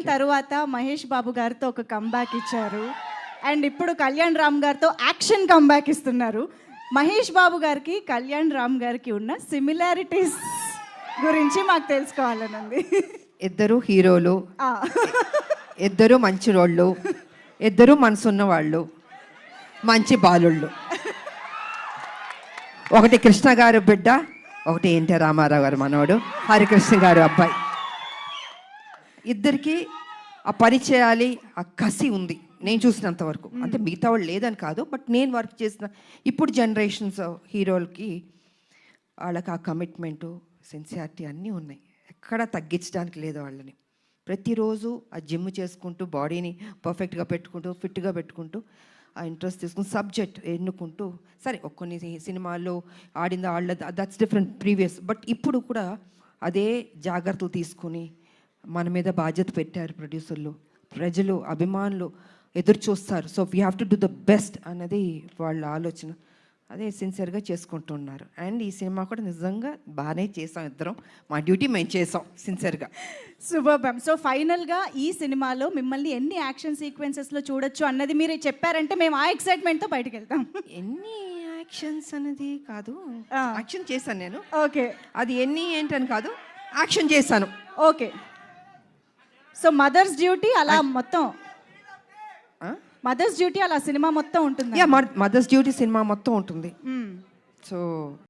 తర్వాత మహేష్ బాబు గారితో ఒక కంబ్యాక్ ఇచ్చారు అండ్ ఇప్పుడు కళ్యాణ్ రామ్ గారితో యాక్షన్ కంబ్యాక్ ఇస్తున్నారు. మహేష్ బాబు గారికి కళ్యాణ్ రామ్ గారికి ఉన్న సిమిలారిటీస్ గురించి మాకు తెలుసుకోవాలనుంది. ఇద్దరు హీరోలు, ఇద్దరు మంచి రోళ్ళు, ఇద్దరు మనసున్న వాళ్ళు, మంచి బాలుళ్ళు. ఒకటి కృష్ణ గారు బిడ్డ, ఒకటి ఎన్టీ రామారావు గారు మనవడు, హరికృష్ణ గారు అబ్బాయి. ఇద్దరికి ఆ పని చేయాలి, ఆ కసి ఉంది నేను చూసినంత వరకు. అంటే మిగతా వాళ్ళు లేదని కాదు, బట్ నేను వర్క్ చేసిన ఇప్పుడు జనరేషన్స్ హీరోలకి వాళ్ళకి ఆ కమిట్మెంటు, సిన్సియారిటీ అన్నీ ఉన్నాయి. ఎక్కడా తగ్గించడానికి లేదు వాళ్ళని. ప్రతిరోజు ఆ జిమ్ చేసుకుంటూ, బాడీని పర్ఫెక్ట్గా పెట్టుకుంటూ, ఫిట్గా పెట్టుకుంటూ, ఆ ఇంట్రెస్ట్ తీసుకుని సబ్జెక్ట్ ఎన్నుకుంటూ, సరే కొన్ని సినిమాల్లో ఆడింది వాళ్ళ దట్స్ డిఫరెంట్ ప్రీవియస్, బట్ ఇప్పుడు కూడా అదే జాగ్రత్తలు తీసుకుని మన మీద బాధ్యత పెట్టారు ప్రొడ్యూసర్లు, ప్రజలు, అభిమానులు ఎదురు చూస్తారు. So we have to do the best అన్నది వాళ్ళ ఆలోచన. అదే సిన్సియర్గా చేసుకుంటున్నారు. అండ్ ఈ సినిమా కూడా నిజంగా బాగానే చేసాం ఇద్దరం. మా డ్యూటీ మేము చేసాం సిన్సియర్గా. Super ma'am. సో ఫైనల్గా ఈ సినిమాలో మిమ్మల్ని ఎన్ని యాక్షన్ సీక్వెన్సెస్లో చూడొచ్చు అన్నది మీరు చెప్పారంటే మేము ఆ ఎక్సైట్మెంట్తో బయటకు వెళ్తాం. ఎన్ని యాక్షన్స్ అనేది కాదు, యాక్షన్ చేశాను నేను. ఓకే, అది ఎన్ని ఏంటని కాదు, యాక్షన్ చేశాను. ఓకే. సో మదర్స్ డ్యూటీ అలా మొత్తం, మదర్స్ డ్యూటీ అలా సినిమా మొత్తం ఉంటుంది. మదర్స్ డ్యూటీ సినిమా మొత్తం ఉంటుంది. సో